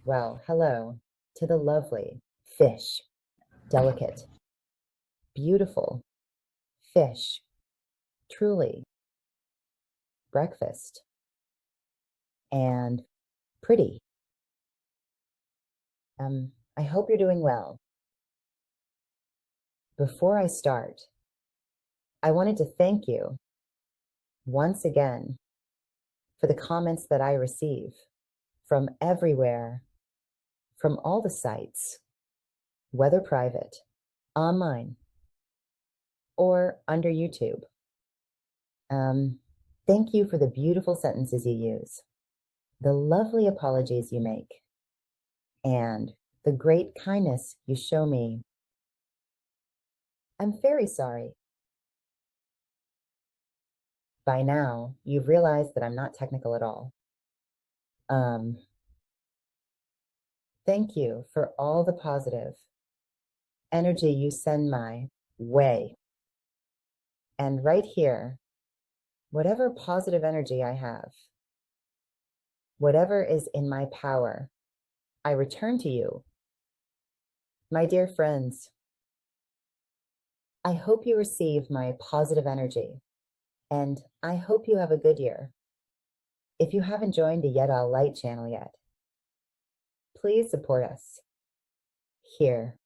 Well, hello to the lovely fish, delicate, beautiful fish, truly breakfast, and pretty. I hope you're doing well. Before I start, I wanted to thank you once again for the comments that I receive from everywhere, from all the sites, whether private, online, or under YouTube. Thank you for the beautiful sentences you use, the lovely apologies you make, and the great kindness you show me. I'm very sorry. By now, you've realized that I'm not technical at all. Thank you for all the positive energy you send my way. And right here, whatever positive energy I have, whatever is in my power, I return to you. My dear friends, I hope you receive my positive energy, and I hope you have a good year. If you haven't joined the Yet I'll Light channel yet, please support us here.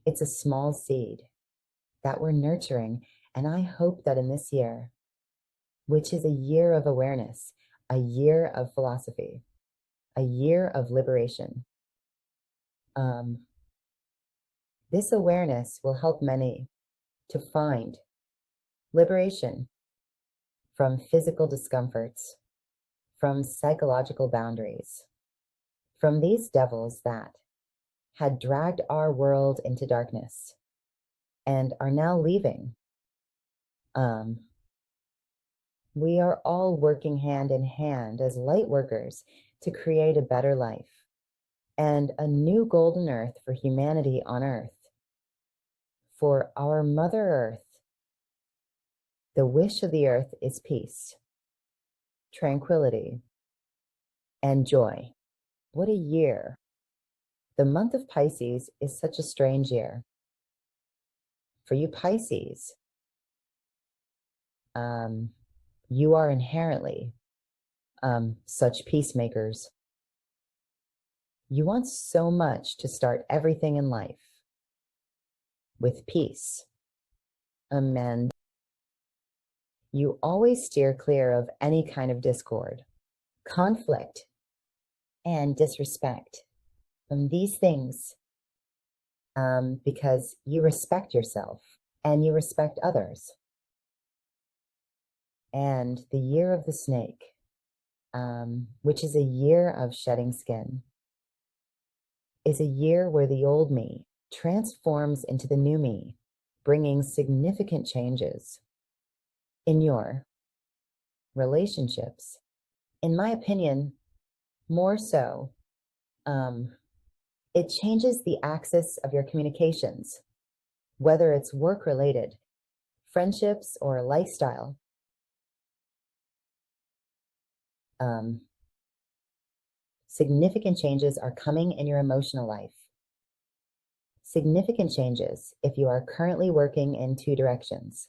It's a small seed that we're nurturing, and I hope that in this year, which is a year of awareness, a year of philosophy, a year of liberation, this awareness will help many to find liberation from physical discomforts, from psychological boundaries, from these devils that had dragged our world into darkness and are now leaving. We are all working hand in hand as light workers to create a better life and a new golden earth for humanity on earth. For our Mother Earth, the wish of the earth is peace, tranquility, and joy. What a year. The month of Pisces is such a strange year. For you Pisces, you are inherently such peacemakers. You want so much to start everything in life with peace. And you always steer clear of any kind of discord, conflict, and disrespect from these things because you respect yourself and you respect others. And the year of the snake, which is a year of shedding skin, is a year where the old me transforms into the new me, bringing significant changes in your relationships. In my opinion, more so, it changes the axis of your communications, whether it's work-related, friendships, or lifestyle. Significant changes are coming in your emotional life. Significant changes if you are currently working in two directions,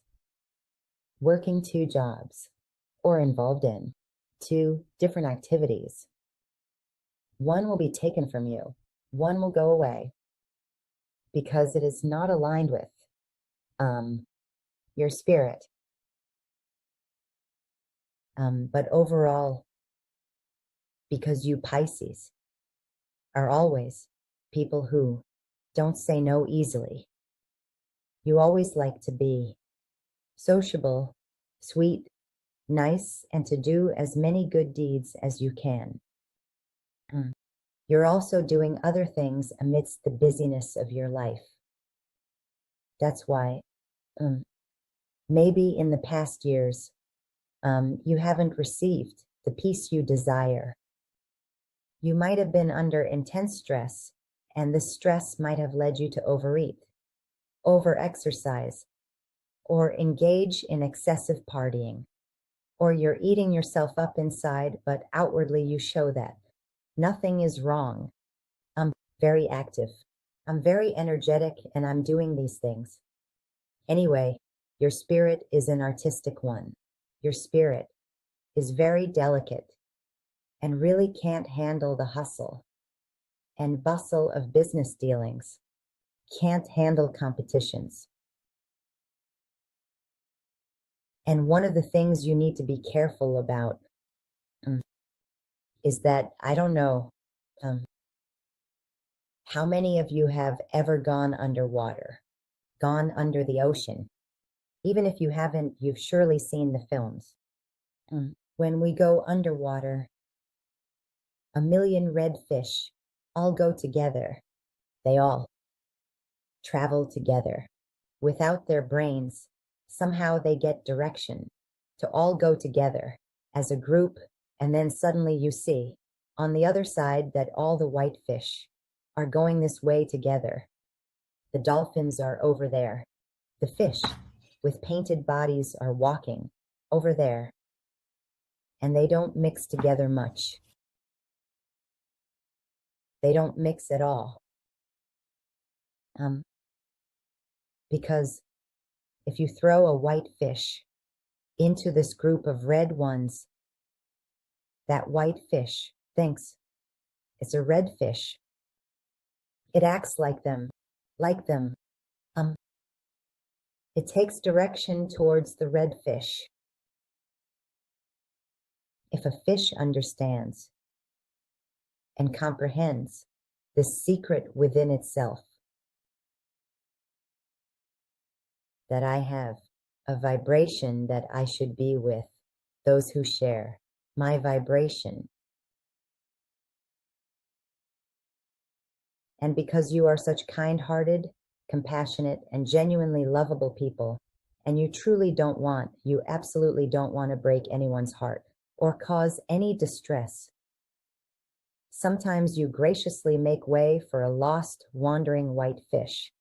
working two jobs, or involved in two different activities. One will be taken from you. One will go away because it is not aligned with your spirit. But overall, because you Pisces are always people who don't say no easily. You always like to be sociable, sweet, nice, and to do as many good deeds as you can. You're also doing other things amidst the busyness of your life. That's why maybe in the past years, you haven't received the peace you desire. You might have been under intense stress, and the stress might have led you to overeat, overexercise, or engage in excessive partying. Or you're eating yourself up inside, but outwardly you show that. Nothing is wrong. I'm very active. I'm very energetic and I'm doing these things. Anyway, your spirit is an artistic one. Your spirit is very delicate and really can't handle the hustle and bustle of business dealings, can't handle competitions. And one of the things you need to be careful about is that I don't know how many of you have ever gone underwater, gone under the ocean. Even if you haven't, you've surely seen the films. When we go underwater, a million red fish all go together. They all travel together. Without their brains, somehow they get direction to all go together as a group, and then suddenly you see on the other side that all the white fish are going this way together. The dolphins are over there. The fish with painted bodies are walking over there, and they don't mix together much. They don't mix at all. Because if you throw a white fish into this group of red ones, that white fish thinks it's a red fish. It acts like them. It takes direction towards the red fish. If a fish understands and comprehends this secret within itself, that I have a vibration that I should be with those who share my vibration. And because you are such kind-hearted, compassionate, and genuinely lovable people, and you absolutely don't want to break anyone's heart or cause any distress, sometimes you graciously make way for a lost, wandering white fish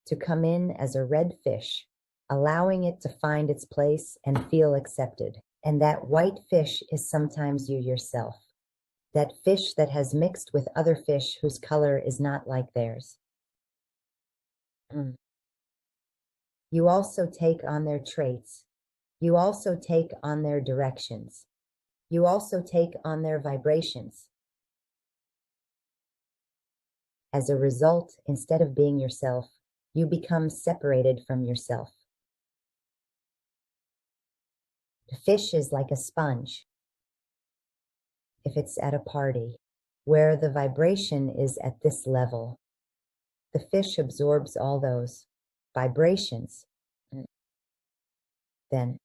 to come in as a red fish, allowing it to find its place and feel accepted. And that white fish is sometimes you yourself. That fish that has mixed with other fish whose color is not like theirs. You also take on their traits. You also take on their directions. You also take on their vibrations. As a result, instead of being yourself, you become separated from yourself. The fish is like a sponge. If it's at a party where the vibration is at this level, the fish absorbs all those vibrations. Then,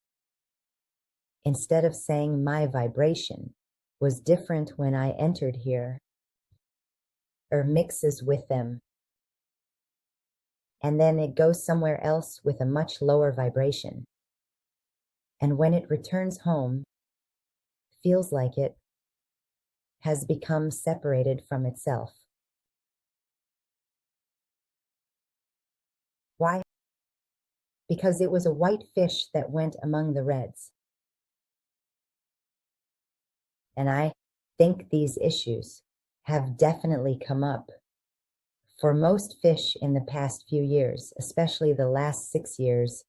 instead of saying my vibration was different when I entered here, or mixes with them, and then it goes somewhere else with a much lower vibration. And when it returns home, feels like it has become separated from itself. Why? Because it was a white fish that went among the reds. And I think these issues have definitely come up for most fish in the past few years, especially the last 6 years.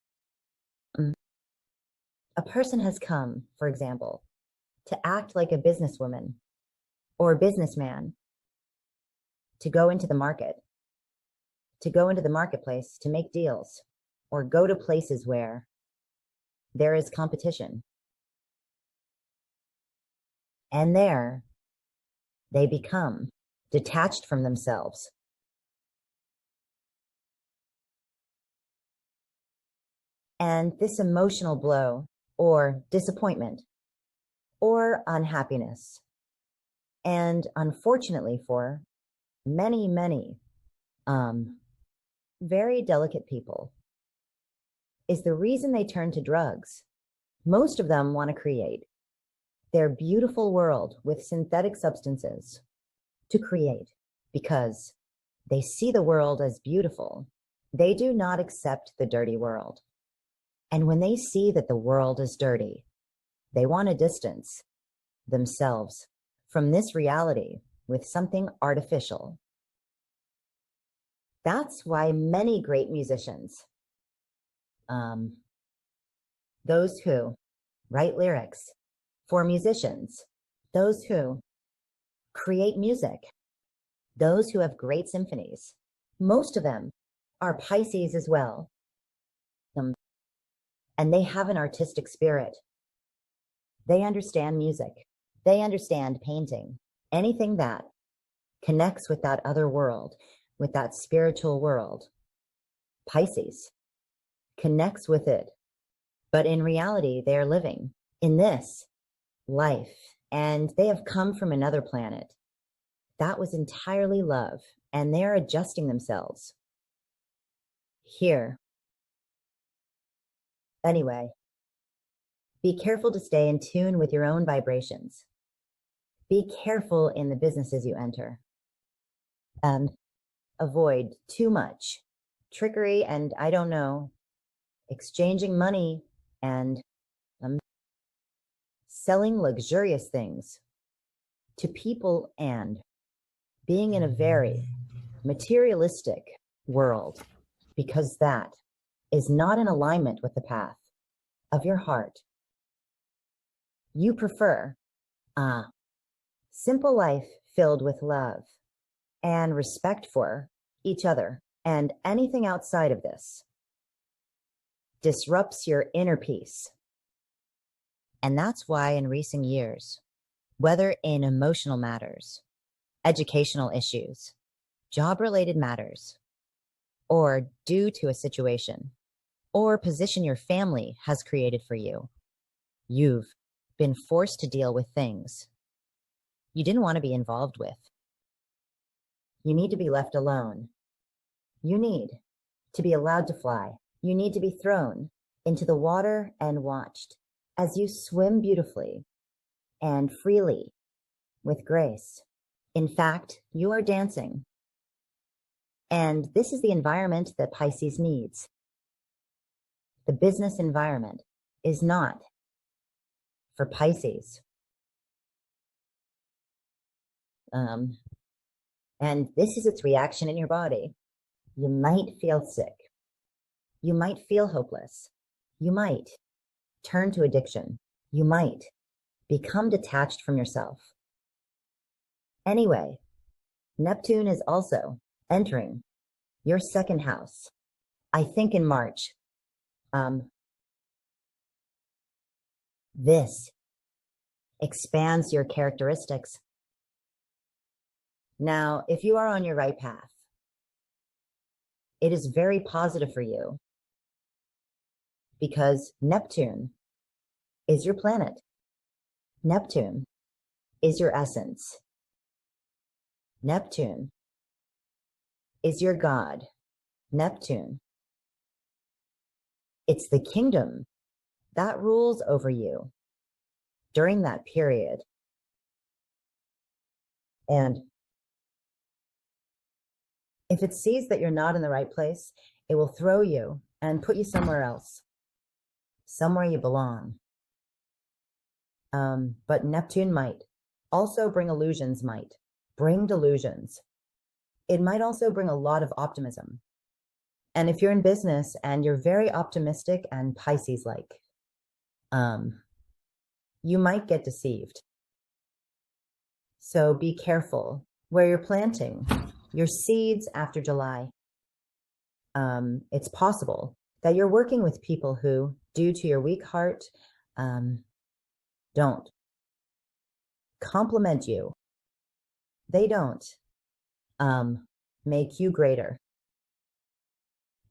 A person has come, for example, to act like a businesswoman or a businessman, to go into the market, to go into the marketplace to make deals, or go to places where there is competition. And there, they become detached from themselves. And this emotional blow, or disappointment, or unhappiness, and unfortunately for many, many very delicate people, is the reason they turn to drugs. Most of them want to create their beautiful world with synthetic substances to create because they see the world as beautiful. They do not accept the dirty world. And when they see that the world is dirty, they want to distance themselves from this reality with something artificial. That's why many great musicians, those who write lyrics for musicians, those who create music, those who have great symphonies, most of them are Pisces as well. And they have an artistic spirit. They understand music. They understand painting. Anything that connects with that other world, with that spiritual world. Pisces connects with it. But in reality, they are living in this life, and they have come from another planet. That was entirely love, and they're adjusting themselves here. Anyway, be careful to stay in tune with your own vibrations. Be careful in the businesses you enter. And avoid too much trickery and, I don't know, exchanging money and selling luxurious things to people and being in a very materialistic world, because that is not in alignment with the path of your heart. You prefer a simple life filled with love and respect for each other, and anything outside of this disrupts your inner peace. And that's why in recent years, whether in emotional matters, educational issues, job-related matters, or due to a situation or position your family has created for you, you've been forced to deal with things you didn't want to be involved with. You need to be left alone. You need to be allowed to fly. You need to be thrown into the water and watched as you swim beautifully and freely with grace. In fact, you are dancing. And this is the environment that Pisces needs. The business environment is not for Pisces. And this is its reaction in your body. You might feel sick. You might feel hopeless. You might turn to addiction. You might become detached from yourself. Anyway, Neptune is also entering your second house, I think in March. This expands your characteristics. Now, if you are on your right path, it is very positive for you because Neptune is your planet. Neptune is your essence. Neptune is your God. Neptune, it's the kingdom that rules over you during that period. And if it sees that you're not in the right place, it will throw you and put you somewhere else, somewhere you belong. But Neptune might also bring illusions, might bring delusions. It might also bring a lot of optimism. And if you're in business and you're very optimistic and Pisces-like, you might get deceived. So be careful where you're planting your seeds after July. It's possible that you're working with people who, due to your weak heart, don't compliment you. They don't make you greater.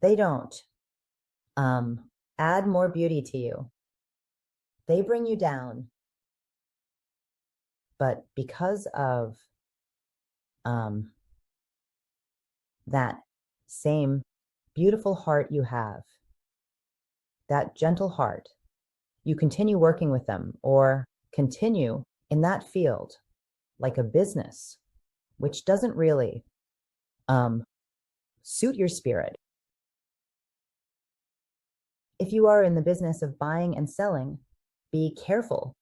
They don't add more beauty to you. They bring you down. But because of that same beautiful heart you have, that gentle heart, you continue working with them or continue in that field like a business, which doesn't really suit your spirit. If you are in the business of buying and selling, be careful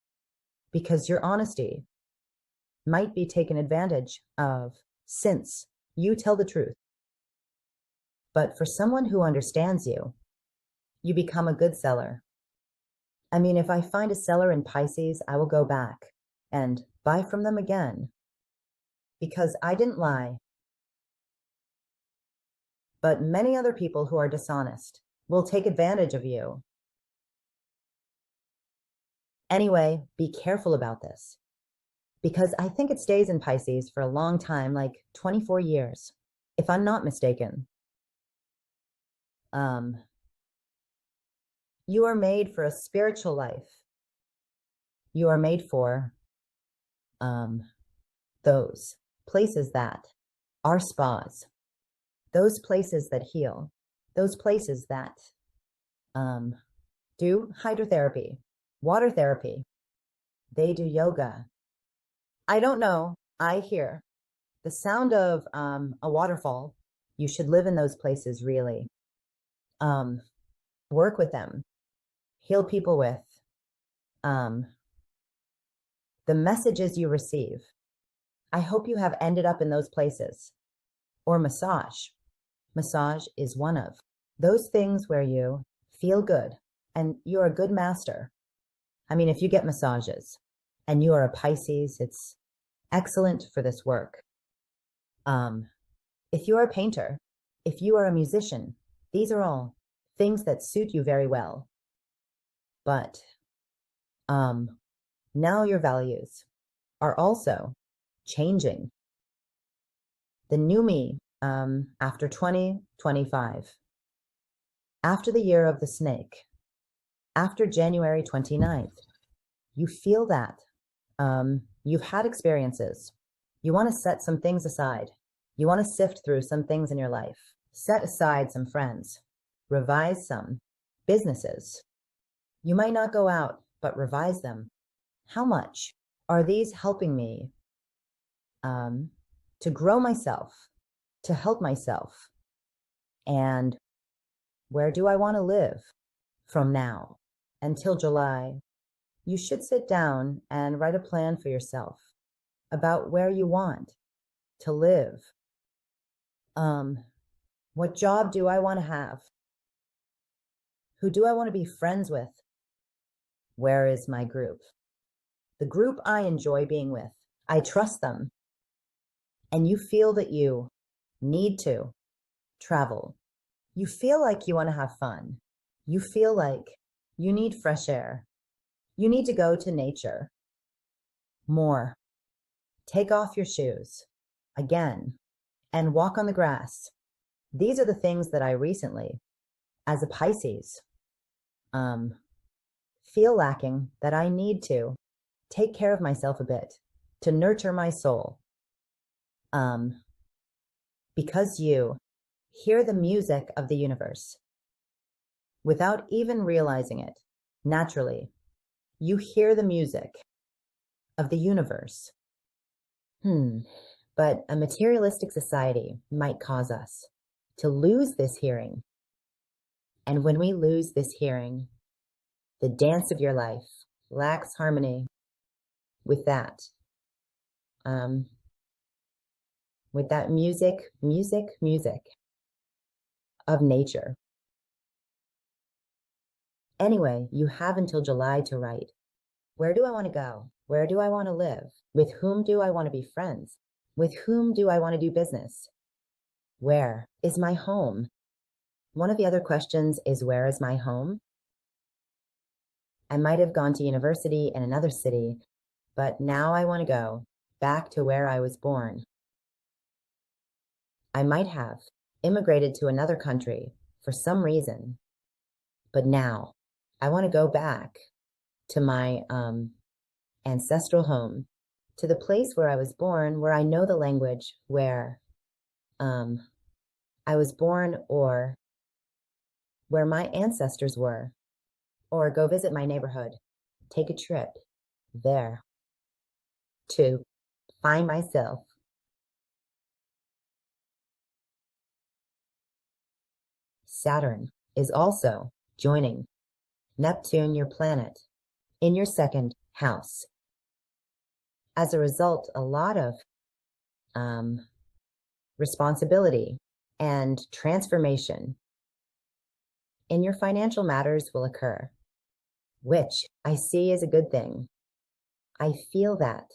because your honesty might be taken advantage of since you tell the truth. But for someone who understands you, you become a good seller. I mean, if I find a seller in Pisces, I will go back and buy from them again because I didn't lie. But many other people who are dishonest will take advantage of you. Anyway, be careful about this because I think it stays in Pisces for a long time, like 24 years, if I'm not mistaken. You are made for a spiritual life. You are made for those places that are spas, those places that heal, those places that do hydrotherapy, water therapy. They do yoga. I don't know. I hear the sound of a waterfall. You should live in those places, really. Work with them. Heal people with the messages you receive. I hope you have ended up in those places. Or massage. Massage is one of those things where you feel good and you're a good master. I mean, if you get massages and you are a Pisces, it's excellent for this work. If you are a painter, if you are a musician, these are all things that suit you very well. But now your values are also changing. The new me after 2025, after the year of the snake, after January 29th, you feel that you've had experiences. You want to set some things aside. You want to sift through some things in your life. Set aside some friends. Revise some businesses. You might not go out, but revise them. How much are these helping me to grow myself, to help myself? And where do I want to live from now until July? You should sit down and write a plan for yourself about where you want to live. What job do I want to have? Who do I want to be friends with? Where is my group? The group I enjoy being with. I trust them. And you feel that you need to travel. You feel like you want to have fun. You feel like you need fresh air. You need to go to nature more. Take off your shoes again and walk on the grass. These are the things that I recently, as a Pisces, feel lacking, that I need to take care of myself a bit, to nurture my soul. Because you hear the music of the universe without even realizing it. Naturally, you hear the music of the universe. But a materialistic society might cause us to lose this hearing. And when we lose this hearing, the dance of your life lacks harmony with that. With that music of nature. Anyway, you have until July to write. Where do I want to go? Where do I want to live? With whom do I want to be friends? With whom do I want to do business? Where is my home? One of the other questions is, where is my home? I might have gone to university in another city, but now I want to go back to where I was born. I might have immigrated to another country for some reason, but now I want to go back to my ancestral home, to the place where I was born, where I know the language, where I was born, or where my ancestors were, or go visit my neighborhood, take a trip there to find myself. Saturn is also joining Neptune, your planet, in your second house. as a result, a lot of responsibility and transformation in your financial matters will occur, which I see as a good thing. I feel that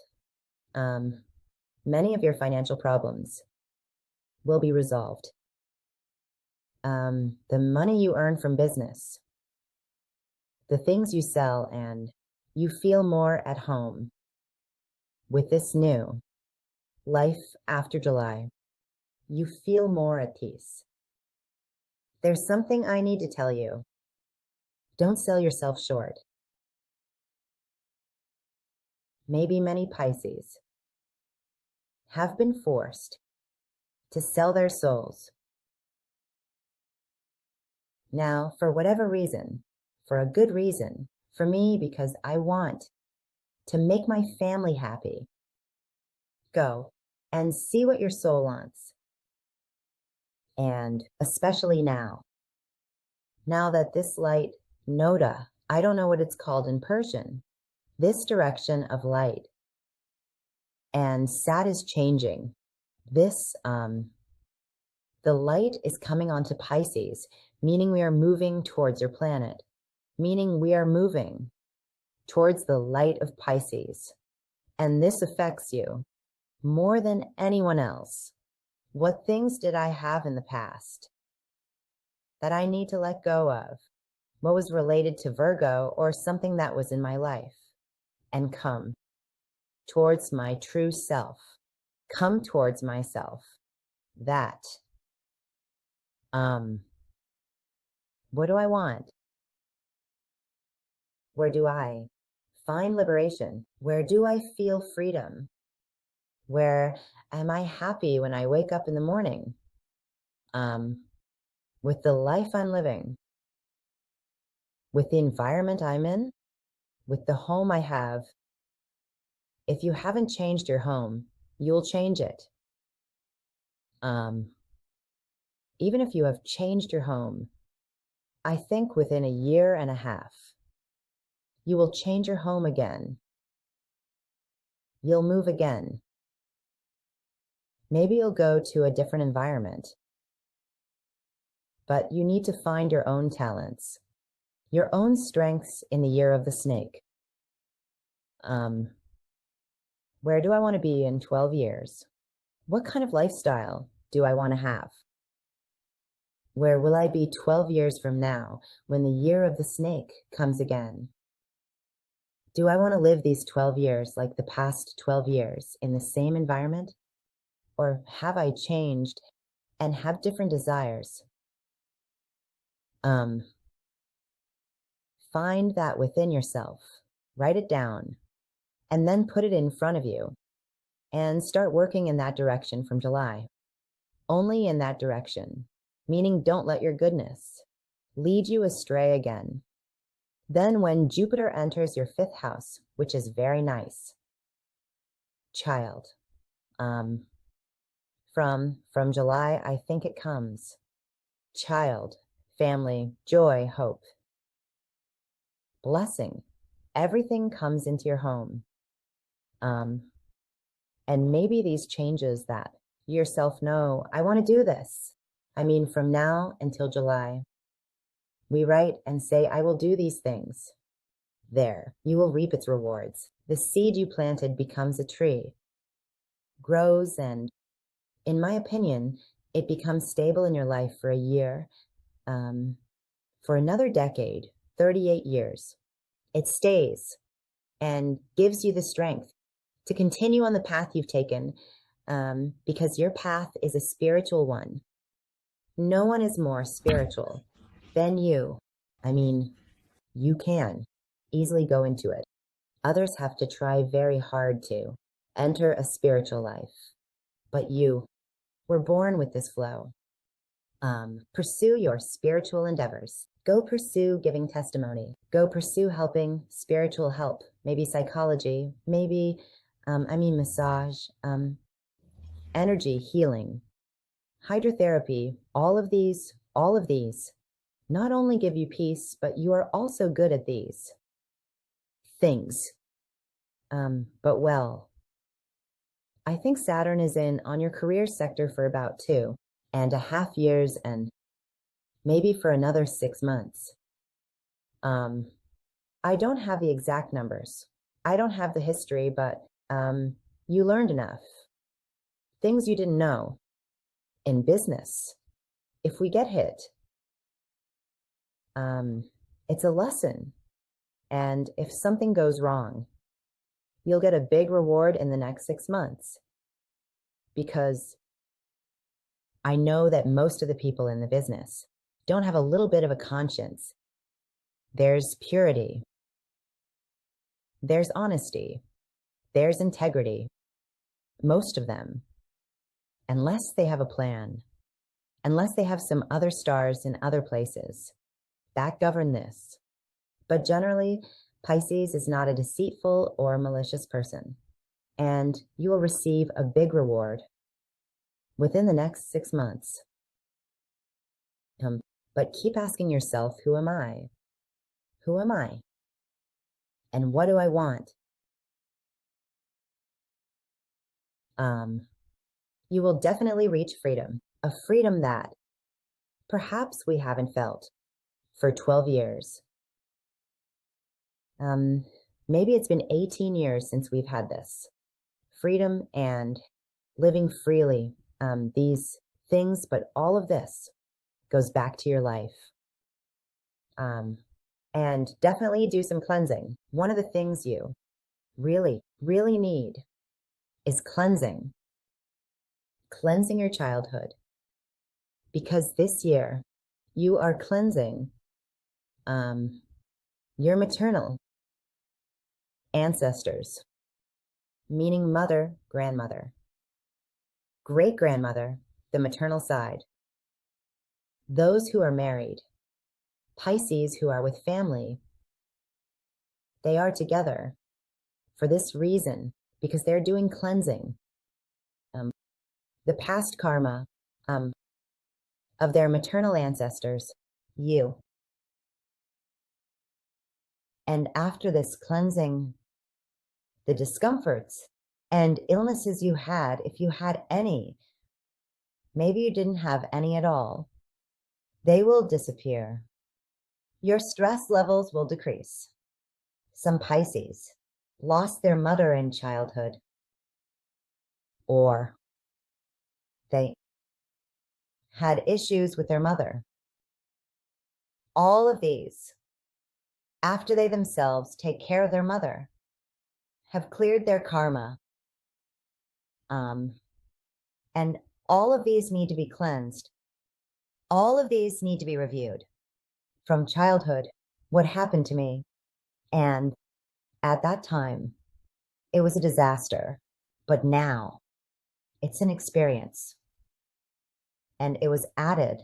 many of your financial problems will be resolved. The money you earn from business, the things you sell, and you feel more at home with this new life after July. You feel more at peace. There's something I need to tell you. Don't sell yourself short. Maybe many Pisces have been forced to sell their souls. Now, for whatever reason, for a good reason, for me, because I want to make my family happy, go and see what your soul wants. And especially now that this light, Noda, I don't know what it's called in Persian, this direction of light and Sat is changing. This, the light is coming onto Pisces, meaning we are moving towards your planet, meaning we are moving towards the light of Pisces. And this affects you more than anyone else. What things did I have in the past that I need to let go of? What was related to Virgo or something that was in my life? And come towards my true self. Come towards myself. That. What do I want? Where do I find liberation? Where do I feel freedom? Where am I happy when I wake up in the morning? With the life I'm living, with the environment I'm in, with the home I have. If you haven't changed your home, you'll change it. Even if you have changed your home, I think within a year and a half, you will change your home again. You'll move again. Maybe you'll go to a different environment, but you need to find your own talents, your own strengths in the year of the snake. Where do I want to be in 12 years? What kind of lifestyle do I want to have? Where will I be 12 years from now when the year of the snake comes again? Do I want to live these 12 years like the past 12 years in the same environment? Or have I changed and have different desires? Find that within yourself, write it down, and then put it in front of you and start working in that direction from July. Only in that direction, meaning don't let your goodness lead you astray again. Then when Jupiter enters your 5th house, which is very nice, child, from July, I think it comes, child, family, joy, hope, blessing, everything comes into your home. And maybe these changes that you yourself know, I want to do this. I mean, from now until July, we write and say, I will do these things. There, you will reap its rewards. The seed you planted becomes a tree, grows, and in my opinion, it becomes stable in your life for a year, for another decade, 38 years. It stays and gives you the strength to continue on the path you've taken, because your path is a spiritual one. No one is more spiritual than you. I mean, you can easily go into it. Others have to try very hard to enter a spiritual life. But you were born with this flow. Pursue your spiritual endeavors. Go pursue giving testimony. Go pursue helping spiritual help. Maybe psychology, maybe, massage, energy healing, hydrotherapy. All of these not only give you peace, but you are also good at these things. But well, I think Saturn is in on your career sector for about 2.5 years and maybe for another 6 months. I don't have the exact numbers. I don't have the history, but you learned enough. Things you didn't know in business. If we get hit, it's a lesson. And if something goes wrong, you'll get a big reward in the next 6 months. Because I know that most of the people in the business don't have a little bit of a conscience. There's purity. There's honesty. There's integrity. Most of them, unless they have a plan, unless they have some other stars in other places that govern this. But generally, Pisces is not a deceitful or malicious person, and you will receive a big reward within the next 6 months. But keep asking yourself, who am I? Who am I? And what do I want? You will definitely reach freedom, a freedom that perhaps we haven't felt for 12 years. Maybe it's been 18 years since we've had this freedom and living freely. These things, but all of this goes back to your life. And definitely do some cleansing. One of the things you really, really need is cleansing your childhood. Because this year you are cleansing your maternal ancestors, meaning mother, grandmother, great-grandmother, the maternal side, those who are married, Pisces who are with family. They are together for this reason, because they're doing cleansing. The past karma of their maternal ancestors, you. And after this cleansing, the discomforts and illnesses you had, if you had any, maybe you didn't have any at all, they will disappear. Your stress levels will decrease. Some Pisces lost their mother in childhood, or they had issues with their mother. All of these, after they themselves take care of their mother, have cleared their karma. And all of these need to be cleansed. All of these need to be reviewed from childhood, what happened to me. And at that time, it was a disaster. But now it's an experience. And it was added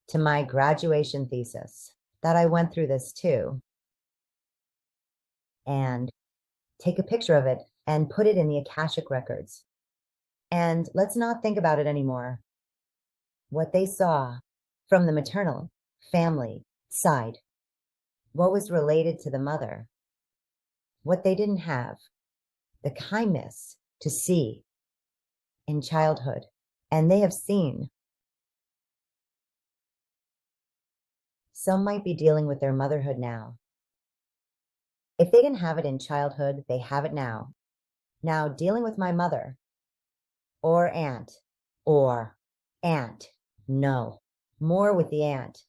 to my graduation thesis that I went through this too. And take a picture of it and put it in the Akashic records. And let's not think about it anymore. What they saw from the maternal family side, what was related to the mother, what they didn't have, the kindness to see in childhood. And they have seen. Some might be dealing with their motherhood now. If they didn't have it in childhood, they have it now. Now, dealing with my mother or aunt, no, more with the aunt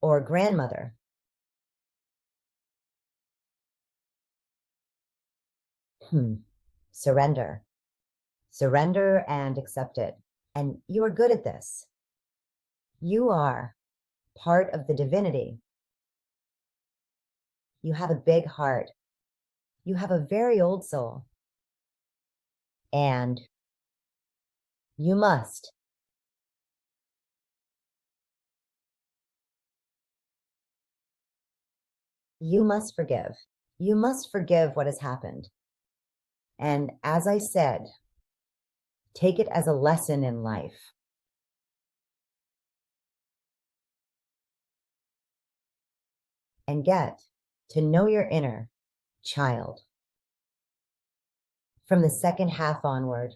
or grandmother. Surrender and accept it. And you are good at this. You are part of the divinity. You have a big heart. You have a very old soul. And you must forgive. You must forgive what has happened. And as I said, take it as a lesson in life. And get to know your inner child. from the second half onward.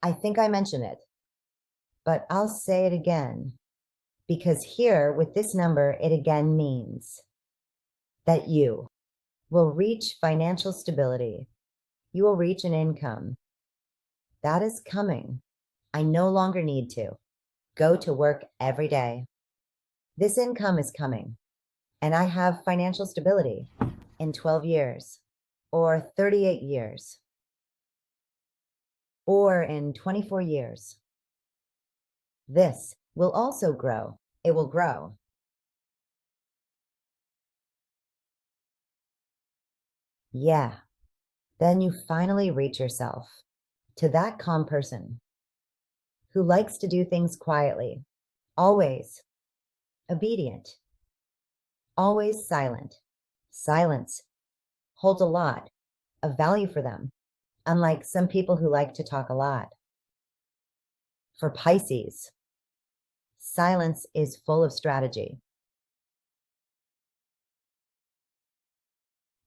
I think I mentioned it, but I'll say it again, because here with this number, it again means that you will reach financial stability. You will reach an income. That is coming. I no longer need to go to work every day. This income is coming, and I have financial stability in 12 years, or 38 years, or in 24 years. This will also grow. It will grow. Yeah. Then you finally reach yourself to that calm person who likes to do things quietly, always obedient, always silent. Silence holds a lot of value for them, unlike some people who like to talk a lot. For Pisces, silence is full of strategy.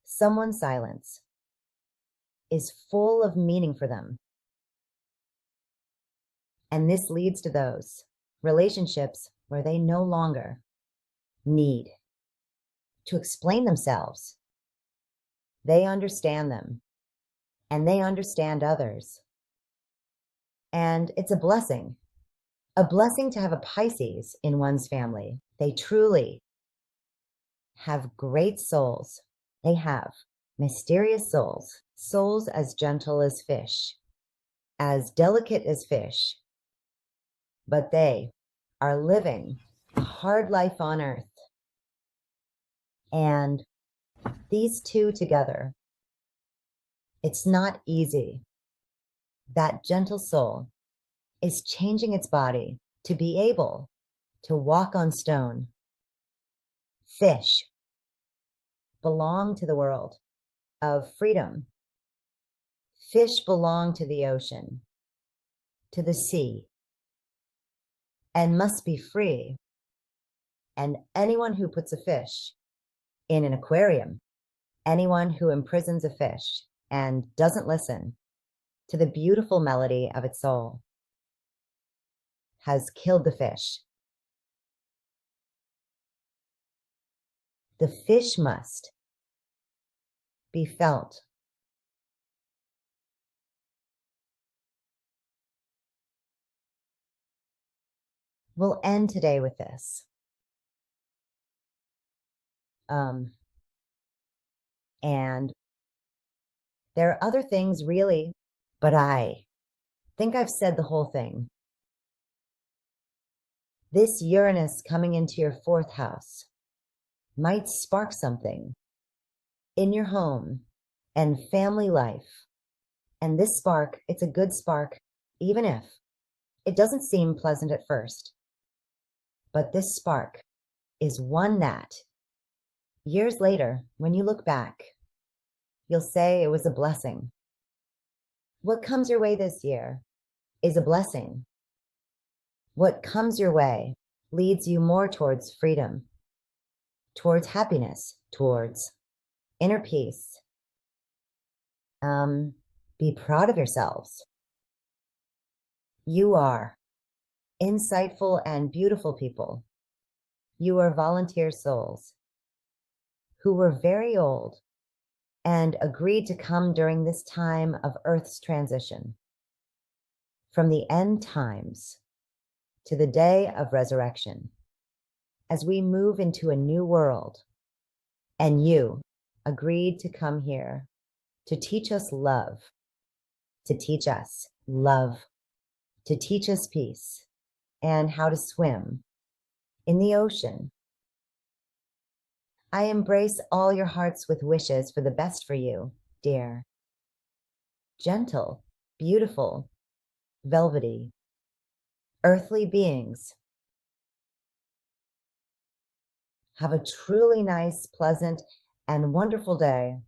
Someone's silence is full of meaning for them. And this leads to those relationships where they no longer need to explain themselves. They understand them, and they understand others. And it's a blessing to have a Pisces in one's family. They truly have great souls. They have mysterious souls, souls as gentle as fish, as delicate as fish, but they are living a hard life on earth. And these two together, it's not easy. That gentle soul is changing its body to be able to walk on stone. Fish belong to the world of freedom. Fish belong to the ocean, to the sea, and must be free. And anyone who puts a fish in an aquarium, anyone who imprisons a fish and doesn't listen to the beautiful melody of its soul has killed the fish. The fish must be felt. We'll end today with this. And there are other things really, but I think I've said the whole thing. This Uranus coming into your fourth house might spark something in your home and family life. And this spark, it's a good spark, even if it doesn't seem pleasant at first. But this spark is one that years later, when you look back, you'll say it was a blessing. What comes your way this year is a blessing. What comes your way leads you more towards freedom, towards happiness, towards inner peace. Be proud of yourselves. You are insightful and beautiful people. You are volunteer souls who were very old and agreed to come during this time of Earth's transition, from the end times to the day of resurrection, as we move into a new world. And you agreed to come here to teach us love, to teach us love, to teach us peace, and how to swim in the ocean. I embrace all your hearts with wishes for the best for you, dear. Gentle, beautiful, velvety, earthly beings. Have a truly nice, pleasant, and wonderful day.